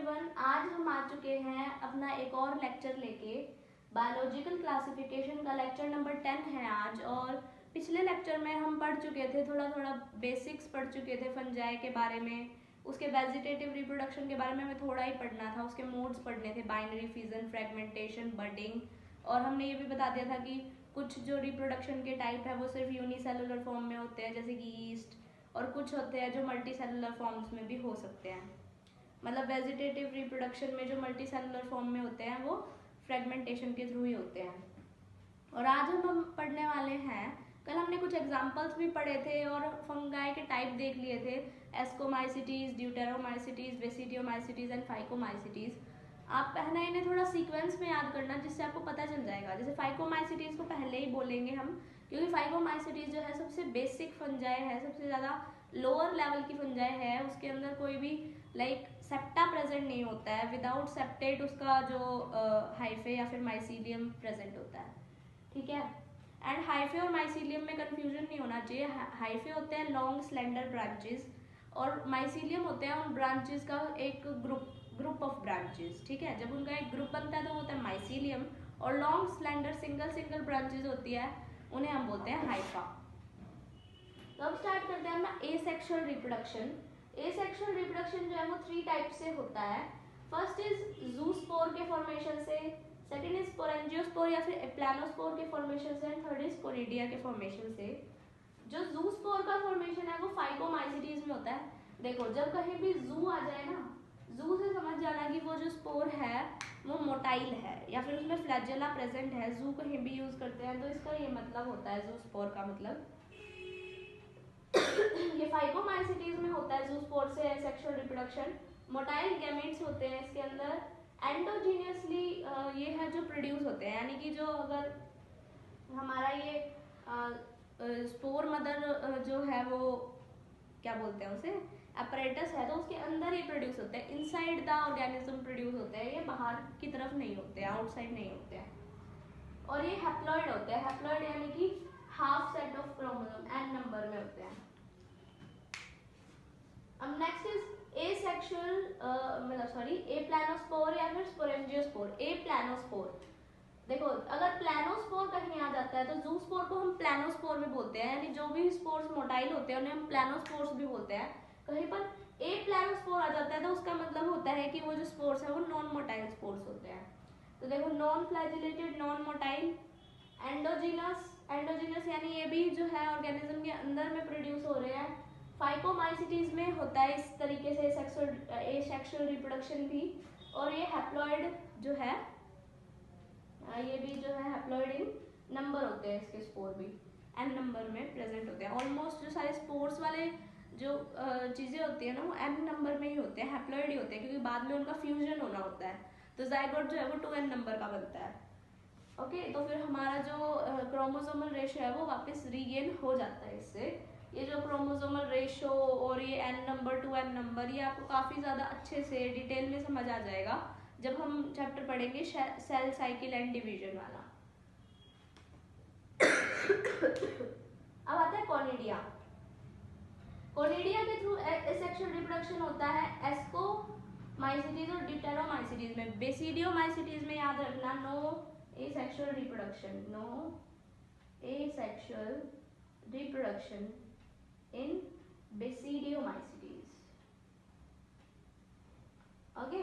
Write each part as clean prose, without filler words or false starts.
Everyone, आज हम आ चुके हैं अपना एक और लेक्चर लेके। बायोलॉजिकल क्लासिफिकेशन का लेक्चर नंबर 10 है आज। और पिछले लेक्चर में हम पढ़ चुके थे, थोड़ा थोड़ा बेसिक्स पढ़ चुके थे फंजाई के बारे में। उसके वेजिटेटिव रिप्रोडक्शन के बारे में हमें थोड़ा ही पढ़ना था, उसके मोड्स पढ़ने थे, बाइनरी, फिजन, फ्रेगमेंटेशन, बडिंग। और हमने ये भी बता दिया था कि कुछ जो रिप्रोडक्शन के टाइप है वो सिर्फ यूनिसेलुलर फॉर्म में होते हैं, जैसे कि ईस्ट, और कुछ होते हैं जो मल्टी सेलुलर फॉर्म्स में भी हो सकते हैं। मतलब वेजिटेटिव रिप्रोडक्शन में जो मल्टी सेलुलर फॉर्म में होते हैं वो फ्रेगमेंटेशन के थ्रू ही होते हैं। और आज हम पढ़ने वाले हैं, कल हमने कुछ एग्जांपल्स भी पढ़े थे और फंगाई के टाइप देख लिए थे, ascomycetes, deuteromycetes, basidiomycetes and phycomycetes. आप पहले इन्हें थोड़ा सीक्वेंस में याद करना, जिससे आपको पता चल जाएगा। जैसे फाइकोमाइसिटीज को पहले ही बोलेंगे हम, क्योंकि फाइकोमाइसिटीज जो है सबसे बेसिक फंजाई है, सबसे ज़्यादा लोअर लेवल की फंजाई है। उसके अंदर कोई भी सेप्टा प्रेजेंट नहीं होता है, विदाउट सेप्टेट उसका जो हाइफे या फिर माइसीलियम प्रेजेंट होता है, ठीक है। एंड हाइफे और माइसीलियम में कंफ्यूजन नहीं होना चाहिए। हाइफे होते हैं लॉन्ग स्लेंडर ब्रांचेस और माइसीलियम होते हैं उन ब्रांचेस का एक ग्रुप ऑफ ब्रांचेस, ठीक है। जब उनका एक ग्रुप बनता है तो वो होता है माइसीलियम, और लॉन्ग स्लेंडर सिंगल ब्रांचेस होती है उन्हें हम बोलते हैं हाइफा। तो अब स्टार्ट करते हैं अपना एसेक्सुअल रिप्रोडक्शन। एसेक्सुअल रिप्रोडक्शन जो है वो 3 टाइप से होता है। फर्स्ट इज जूस्पोर के फॉर्मेशन से, सेकंड इज स्पोरेंजियोस्पोर या फिर एप्लानोस्पोर के फॉर्मेशन से, एंड थर्ड इज स्पोरिडिया के फॉर्मेशन से। जो जूस्पोर का फॉर्मेशन है वो फाइकोमाइसिटीज में होता है। देखो, जब कहीं भी जू आ जाए ना, जू से समझ जाना कि वो जो स्पोर है वो मोटाइल है या फिर उसमें फ्लैजेला प्रेजेंट है। जू कहीं भी यूज करते हैं तो इसका ये मतलब होता है, जूस्पोर का मतलब ये फाइकोमाइसिटीज में होता है। जूस्पोर से सेक्सुअल रिप्रोडक्शन, मोटाइल गैमेट्स होते हैं इसके अंदर, एंडोजीनियसली ये है जो प्रोड्यूस होते हैं। यानी कि जो अगर हमारा ये स्पोर मदर जो है वो क्या बोलते हैं उसे, अपरेटस है, तो उसके अंदर ही प्रोड्यूस होते हैं, इनसाइड द ऑर्गेनिज्म प्रोड्यूस होते हैं। ये बाहर की तरफ नहीं होते हैं, आउटसाइड नहीं होते हैं। और ये हैप्लॉइड होते हैं। हैप्लॉइड यानी कि half set of chromosome, n number में होते हैं। अब नेक्स्ट इज एसेक्सुअल एप्लानोस्पोर या फिर स्पोरेंजियोस्पोर। एप्लानोस्पोर, देखो अगर प्लानोस्पोर कहीं आ जाता है तो जूस्पोर को हम प्लानोस्पोर भी बोलते हैं, यानी जो भी स्पोर्स मोटाइल होते हैं उन्हें हम प्लानोस्पोर्स भी बोलते हैं। कहीं पर एप्लानोस्पोर आ जाता है तो उसका मतलब होता है कि वो जो स्पोर्स है वो नॉन मोटाइल स्पोर्स होते हैं। तो देखो, non flagellated, non motile, endogenous यानी ये भी जो है ऑर्गेनिज्म के अंदर में प्रोड्यूस हो रहे हैं। फाइकोमाइसिटीज में होता है इस तरीके से एसेक्सुअल रिप्रोडक्शन भी। और ये हैप्लॉइड जो है, ये भी जो है हैप्लॉइड इन नंबर होते हैं, इसके स्पोर भी एन नंबर में प्रेजेंट होते हैं। ऑलमोस्ट जो सारे स्पोर्स वाले जो चीजें होती है ना वो एन नंबर में ही होते हैं, हैप्लॉइड ही होते हैं, क्योंकि बाद में उनका फ्यूजन होना होता है। तो जाइगोट जो है वो 2n नंबर का बनता है। ओके, तो फिर हमारा जो क्रोमोसोमल रेशो है वो वापस रीगेन हो जाता है इससे। ये जो क्रोमोसोमल रेशो और ये n नंबर 2n नंबर, ये आपको काफी ज्यादा अच्छे से डिटेल में समझ आ जाएगा जब हम चैप्टर पढ़ेंगे सेल साइकिल एंड डिवीजन वाला। अब आता है कॉनिडिया। कॉनिडिया के थ्रू एसेक्सुअल रिप्रोडक्शन होता है एस्कोमाइसिटीज और ड्यूटेरोमाइसिटीज में। बेसिडियोमाइसिटीज में याद रखना no asexual reproduction, no asexual reproduction in basidiomycetes. Okay,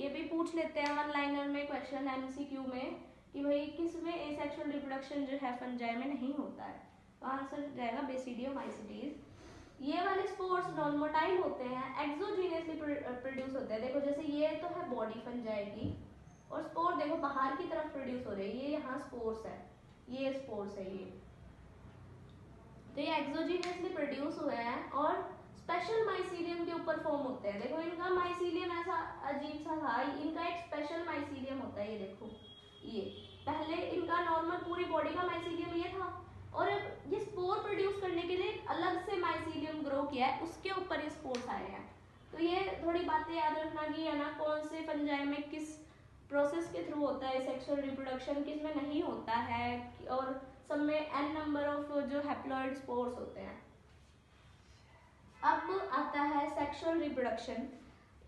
ये भी पूछ लेते हैं वन लाइनर में क्वेश्चन एमसीक्यू में कि भाई किस में एसेक्सुअल रिप्रोडक्शन जो है फंजाई में नहीं होता है, तो आंसर रहेगा बेसिडियोमाइसिटीज। ये वाले स्पोर्स नॉन मोटाइल होते हैं, एक्सोजीनियसली प्रोड्यूस होते हैं। देखो, जैसे ये तो है बॉडी फंजाई की, और स्पोर देखो बाहर की तरफ प्रोड्यूस हो रहे हैं, ये यहाँ स्पोर्स है, ये स्पोर्स है ये, तो ये एक्सोजीनियसली प्रोड्यूस हुए हैं और स्पेशल माइसीलियम के ऊपर फॉर्म होते हैं। देखो, इनका माइसीलियम ऐसा अजीब सा था, इनका एक स्पेशल माइसीलियम होता है। ये देखो, ये पहले इनका नॉर्मल पूरी बॉडी का माइसीलियम ये था, और अब ये स्पोर प्रोड्यूस करने के लिए अलग से माइसीलियम ग्रो किया है, उसके ऊपर ये स्पोर्स आए हैं। तो ये थोड़ी बातें याद रखना कि है ना, कौन से फंजाई में किस प्रोसेस के थ्रू होता है सेक्सुअल रिप्रोडक्शन, किस में नहीं होता है, और सब में एन नंबर ऑफ जो हैप्लॉइड स्पोर्स होते हैं। अब आता है सेक्सुअल रिप्रोडक्शन।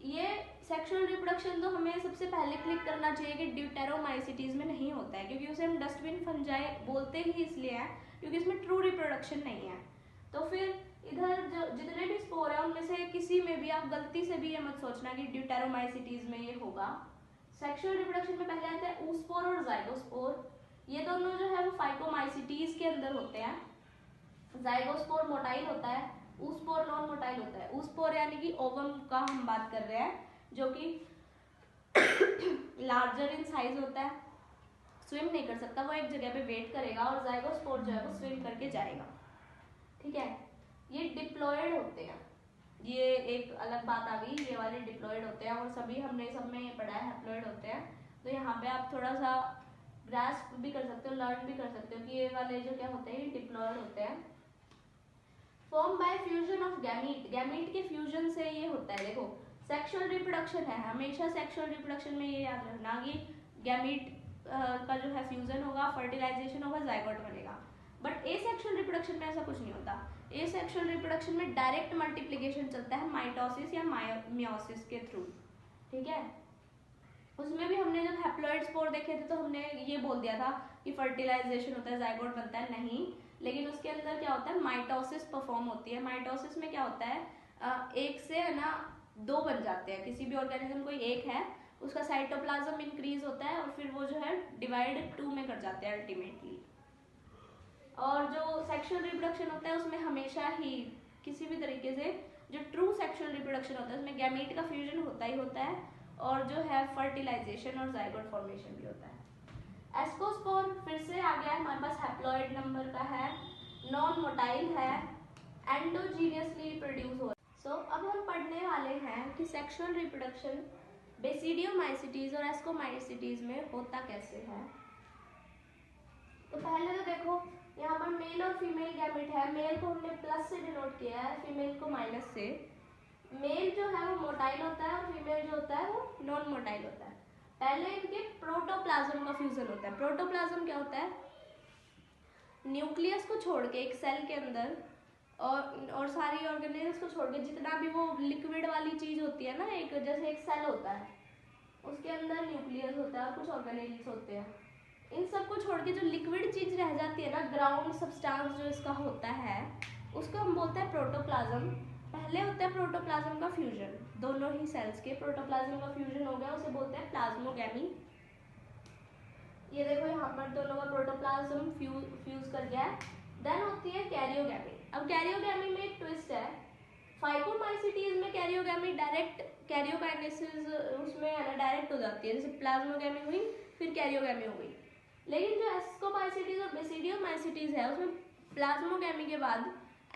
ये सेक्सुअल रिप्रोडक्शन तो हमें सबसे पहले क्लिक करना चाहिए कि ड्यूटेरोमाइसिटीज में नहीं होता है, क्योंकि उसे हम डस्टबिन फंजाई बोलते ही इसलिए है क्योंकि इसमें ट्रू रिप्रोडक्शन नहीं है। तो फिर इधर जो जितने भी स्पोर है उनमें से किसी में भी आप गलती से भी ये मत सोचना कि ड्यूटेरोमाइसिटीज में ये होगा। सेक्सुअल रिप्रोडक्शन में पहले आते हैं oospore और zygospore। ये दोनों जो है वो फाइकोमाइसिटीज के अंदर होते हैं। जाइगोस्पोर मोटाइल होता है, oospore नॉन मोटाइल होता है। oospore यानी कि ओवम का हम बात कर रहे हैं, जो कि लार्जर इन साइज होता है, स्विम नहीं कर सकता, वो एक जगह पे वेट करेगा, और जाइगोस्पोर जो है वो स्विम करके जाएगा। ठीक है, ये डिप्लॉयड होते हैं, ये एक अलग बात आ गई, ये वाले डिप्लॉयड होते हैं, और सभी हमने सब में ये पढ़ा है हैप्लॉयड होते हैं। तो यहाँ पे आप थोड़ा सा ग्रास्प भी कर सकते हो, लर्न भी कर सकते हो कि ये वाले जो क्या होते हैं, डिप्लॉयड होते हैं। Form by fusion of gamete, gamete के फ्यूजन से ये होता है। देखो सेक्सुअल रिप्रोडक्शन है, हमेशा सेक्सुअल रिप्रोडक्शन में ये याद रखना कि गैमीट का जो है फ्यूजन होगा, फर्टिलाइजेशन होगा, जाइगोट बनेगा। बट एसेक्सुअल रिप्रोडक्शन में ऐसा कुछ नहीं होता। एसेक्सुअल रिप्रोडक्शन में डायरेक्ट मल्टीप्लिकेशन चलता है माइटोसिस या मियोसिस के थ्रू। ठीक है, उसमें भी हमने जब हैप्लॉइड स्पोर देखे थे तो हमने ये बोल दिया था कि फर्टिलाइजेशन होता है, जाइगोट बनता है, नहीं, लेकिन उसके अंदर क्या होता है, माइटोसिस परफॉर्म होती है। माइटोसिस में क्या होता है, एक से है ना दो बन जाते हैं। किसी भी ऑर्गेनिज्म कोई एक है, उसका साइटोप्लाज्म इंक्रीज होता है और फिर वो जो है डिवाइड 2 में कर जाते हैं अल्टीमेटली। और जो सेक्सुअल रिप्रोडक्शन होता है उसमें हमेशा ही किसी भी तरीके से जो ट्रू सेक्सुअल रिप्रोडक्शन होता है उसमें गैमीट का फ्यूजन होता ही होता है, और जो है फर्टिलाइजेशन और जाइगोट फॉर्मेशन भी होता है। एस्कोस्पोर फिर से आ गया है हमारे पास, हैप्लॉइड नंबर का है, नॉन मोटाइल है, एंडोजीनियसली प्रोड्यूस हो। सो अब हम पढ़ने वाले हैं कि सेक्सुअल रिप्रोडक्शन बेसिडियोमाइसिटीज और एस्कोमाइसिटीज में होता कैसे है। तो पहले तो देखो यहाँ पर मेल और फीमेल गैमेट है, मेल को हमने प्लस से डिनोट किया है, फीमेल को माइनस से। मेल जो है वो मोटाइल होता है और फीमेल जो होता है वो नॉन मोटाइल होता है। पहले इनके प्रोटोप्लाज्म का फ्यूजन होता है। प्रोटोप्लाज्म क्या होता है, न्यूक्लियस को छोड़ के एक सेल के अंदर और सारी ऑर्गेनेल्स को छोड़ के जितना भी वो लिक्विड वाली चीज होती है ना, एक जैसे एक सेल होता है उसके अंदर न्यूक्लियस होता है और कुछ ऑर्गेनेल्स होते हैं, इन सबको छोड़ के जो लिक्विड चीज रह जाती है ना, ग्राउंड सब्सटेंस जो इसका होता है, उसको हम बोलते हैं प्रोटोप्लाज्म। पहले होता है प्रोटोप्लाज्म का फ्यूजन, दोनों ही सेल्स के प्रोटोप्लाज्म का फ्यूजन हो गया, उसे बोलते हैं प्लाज्मोगैमी। ये देखो यहाँ पर दोनों का प्रोटोप्लाज्म फ्यूज कर गया है। देन होती है कैरियोगैमी। अब कैरियोगैमी में एक ट्विस्ट है, फाइकोमाइसिटीज में कैरियोगैमी डायरेक्ट कैरियोकाइनेसिस उसमें है ना डायरेक्ट हो जाती है, जैसे प्लाज्मोगैमी हुई फिर कैरियोगैमी हो गई। लेकिन जो एस्कोमाइसिटीज और बेसिडियोमाइसिटीज है उसमें प्लाज्मोगैमी के बाद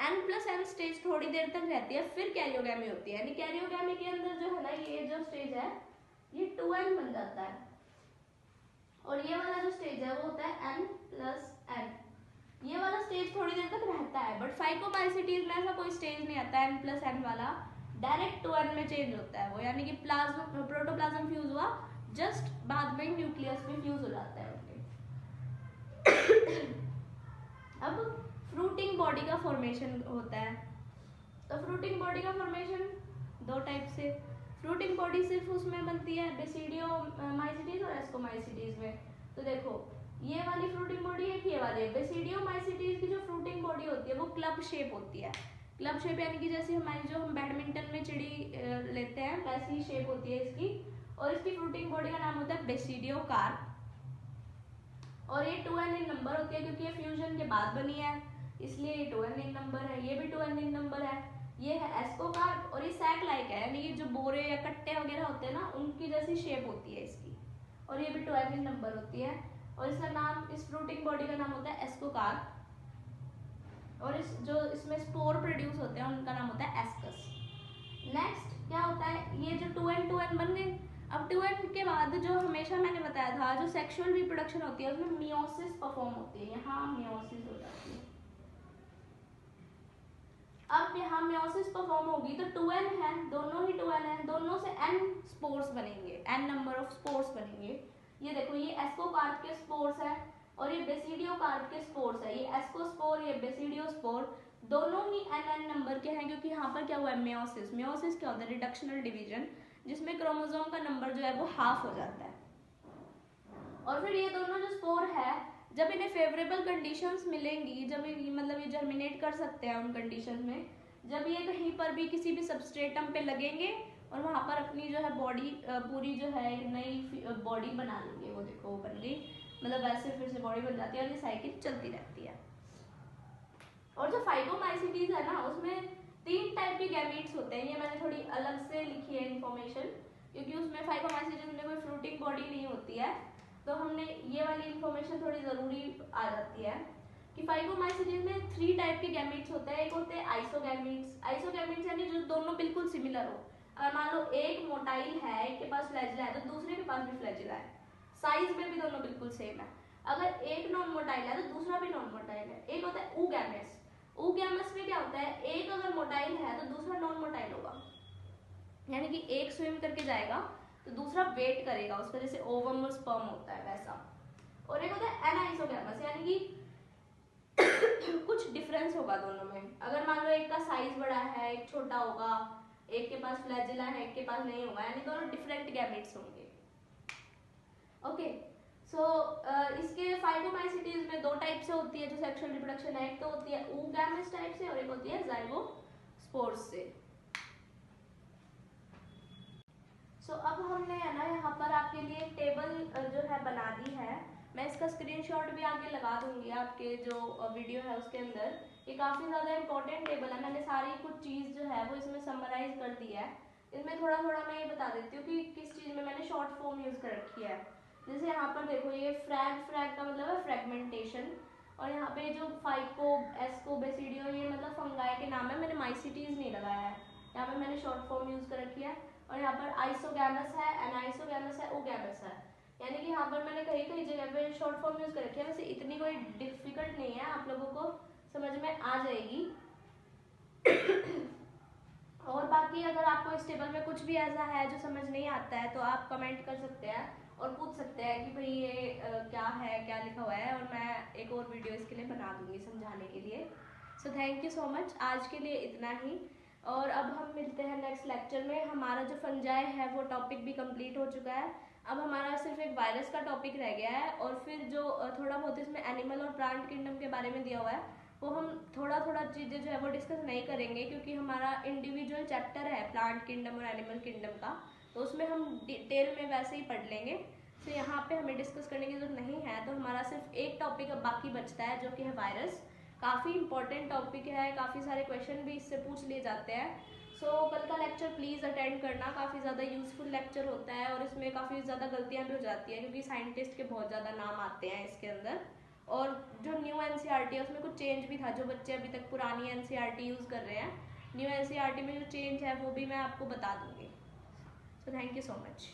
N+N स्टेज थोड़ी देर तक रहती है, फिर कैरियोगैमी होती है। यानी कैरियोगैमी के अंदर जो है ना ये जो स्टेज है ये 2N बन जाता है, और ये वाला जो स्टेज है वो होता है N+N। ये वाला स्टेज थोड़ी देर तक रहता है, बट फाइकोमाइसिटीज में ऐसा कोई स्टेज नहीं आता है N+N वाला, डायरेक्ट 2N में चेंज होता है वो। यानी कि प्रोटोप्लाज्म फ्यूज हुआ, जस्ट बाद में न्यूक्लियस में फ्यूज हो जाता है उनके। अब फ्रूटिंग बॉडी का फॉर्मेशन होता है। तो फ्रूटिंग बॉडी का फॉर्मेशन दो टाइप से, फ्रूटिंग बॉडी सिर्फ उसमें बनती है बेसिडियोमाइसिटीज और एस्कोमाइसिटीज में। तो देखो ये वाली फ्रूटिंग बॉडी है, ये वाली है। बेसिडियोमाइसिटीज की जो फ्रूटिंग बॉडी होती है वो क्लब शेप होती है। क्लब शेप यानी कि जैसे हमारी जो हम बैडमिंटन में चिड़ी लेते हैं वैसी शेप होती है इसकी, और इसकी फ्रूटिंग बॉडी का नाम होता है बेसिडियोकार्प। और ये 2N इन नंबर होती है क्योंकि ये फ्यूजन के बाद बनी है, इसलिए ये 2N इन नंबर है। ये भी 2N इन नंबर है। ये है एस्कोकार्प, और ये सैक लाइक है, यानी कि जो बोरे या कट्टे वगैरह होते हैं ना उनकी जैसी शेप होती है इसकी, और ये भी 2N इन नंबर होती है। और इसका नाम, इस फ्रूटिंग बॉडी का नाम होता है एस्कोकार्प, और इस जो इसमें स्पोर प्रोड्यूस होते हैं उनका नाम होता है एस्कस। नेक्स्ट क्या होता है, ये जो 2N बन गए। अब 2N के बाद जो हमेशा मैंने बताया था जो सेक्सुअल रिप्रोडक्शन होती है उसमें मियोसिस परफॉर्म होती है, यहाँ मियोसिस हो जाती है। अब यहाँ मियोसिस परफॉर्म होगी तो 2N है, दोनों ही 2N है, दोनों से N स्पोर्स बनेंगे, N नंबर ऑफ स्पोर्स बनेंगे। ये देखो ये एस्कोकार्प के स्पोर्स है और ये बेसिडियोकार्प के स्पोर्स है। ये एस्कोस्पोर, ये बेसिडियोस्पोर, दोनों ही N नंबर के हैं, क्योंकि यहाँ पर क्या हुआ है मियोसिस। मियोसिस क्या होता है, रिडक्शनल डिवीजन। जिसमें क्रोमोसोम का नंबर जो है वो हाफ हो जाता है। और फिर ये दोनों जो स्पोर है, जब इन्हें फेवरेबल कंडीशंस मिलेंगी, जब मतलब ये जर्मिनेट कर सकते हैं उन कंडीशंस में, जब ये कहीं पर भी किसी भी सबस्ट्रेटम पे लगेंगे और वहाँ पर अपनी जो है बॉडी पूरी जो है नई बॉडी बना लेंगे। वो देखो वो बन गई, मतलब वैसे फिर से बॉडी बन जाती है और ये साइकिल चलती रहती है। और जो फाइगोमाइसीटीज है ना, उसमें 3 टाइप के गैमीट्स होते हैं। ये मैंने थोड़ी अलग से लिखी है इन्फॉर्मेशन, क्योंकि उसमें फाइगोमाइसीटीज में कोई फ्रूटिंग बॉडी नहीं होती है, तो हमने ये वाली इन्फॉर्मेशन थोड़ी ज़रूरी आ जाती है कि फाइगोमाइसीटीज में 3 टाइप के गैमीट्स होते हैं। एक होते हैं आइसोगैमीट्स। आइसोगैमीट्स यानी जो दोनों बिल्कुल सिमिलर हो। अगर मान लो एक मोटाइल है, एक के पास फ्लैजिला है, तो दूसरे के पास भी फ्लैजिला है, साइज में भी दोनों बिल्कुल सेम है। अगर एक नॉन मोटाइल है तो दूसरा भी नॉन मोटाइल है। एक होता है ऊगैमेट्स। ऊगैमेट्स में क्या होता है, एक अगर मोटाइल है तो दूसरा नॉन मोटाइल होगा, यानी कि एक स्विम करके जाएगा तो दूसरा वेट करेगा उसका, जैसे ओवम और स्पर्म होता है वैसा। और एक होता है एनाइसोगैमस, यानी कि कुछ डिफरेंस होगा दोनों में। अगर मान लो एक का साइज बड़ा है, एक छोटा होगा, एक के पास फ्लैजिला है, एक के पास नहीं होगा, यानी दोनों डिफरेंट गैमेट्स होंगे। ओके, सो इसके फाइगोमाइसीटीज में 2 टाइप से होती है जो सेक्सुअल रिप्रोडक्शन है। एक तो होती है oogamous टाइप से और एक होती है ज़ाइगोस्पोर्स से। सो अब हमने है ना यहाँ पर आपके लिए एक टेबल जो है बना दी है। मैं इसका स्क्रीनशॉट भी आगे लगा दूंगी आपके जो वीडियो है उसके अंदर। ये काफ़ी ज़्यादा इंपॉर्टेंट टेबल है, मैंने सारी कुछ चीज़ जो है वो इसमें समराइज कर दी है। इसमें थोड़ा थोड़ा मैं ये बता देती हूँ कि किस चीज़ में मैंने शॉर्ट फॉर्म यूज़ कर रखी है। जैसे यहाँ पर देखो, ये फ्रैग का मतलब है फ्रेगमेंटेशन, और यहाँ पे जो फाइको एस्को बेसिडियो ये मतलब फंगाई के नाम है, मैंने माइसीटीज नहीं लगाया है, यहाँ पे मैंने शॉर्ट फॉर्म यूज़ कर रखी है। और यहाँ पर आइसोगैमस है, एनाइसोगैमस है, ओगैमस है, यानी कि यहाँ पर मैंने कई कई जगह पे शॉर्ट फॉर्म यूज़ कर रखी है। वैसे इतनी कोई डिफिकल्ट नहीं है, आप लोगों को समझ में आ जाएगी। और बाकी अगर आपको इस टेबल में कुछ भी ऐसा है जो समझ नहीं आता है तो आप कमेंट कर सकते हैं और पूछ सकते हैं कि भाई ये क्या है, क्या लिखा हुआ है, और मैं एक और वीडियो इसके लिए बना दूंगी समझाने के लिए। So thank you so much, आज के लिए इतना ही। और अब हम मिलते हैं नेक्स्ट लेक्चर में। हमारा जो फंजाई है वो टॉपिक भी कंप्लीट हो चुका है, अब हमारा सिर्फ एक वायरस का टॉपिक रह गया है। और फिर जो थोड़ा बहुत इसमें एनिमल और प्लांट किंगडम के बारे में दिया हुआ है वो हम थोड़ा थोड़ा चीज़ें जो है वो डिस्कस नहीं करेंगे, क्योंकि हमारा इंडिविजुअल चैप्टर है प्लांट किंगडम और एनिमल किंगडम का, तो उसमें हम डिटेल में वैसे ही पढ़ लेंगे। तो यहाँ पे हमें डिस्कस करने की जरूरत नहीं है। तो हमारा सिर्फ एक टॉपिक अब बाकी बचता है जो कि है वायरस। काफ़ी इंपॉर्टेंट टॉपिक है, काफ़ी सारे क्वेश्चन भी इससे पूछ लिए जाते हैं। सो कल का लेक्चर प्लीज़ अटेंड करना, काफ़ी ज़्यादा यूजफुल लेक्चर होता है और इसमें काफ़ी ज़्यादा गलतियाँ भी हो जाती हैं क्योंकि साइंटिस्ट के बहुत ज़्यादा नाम आते हैं इसके अंदर। और जो न्यू एनसीईआरटी है उसमें कुछ चेंज भी था, जो बच्चे अभी तक पुरानी एनसीईआरटी यूज़ कर रहे हैं, न्यू एनसीईआरटी में जो चेंज है वो भी मैं आपको बता दूँगी। So thank you so much.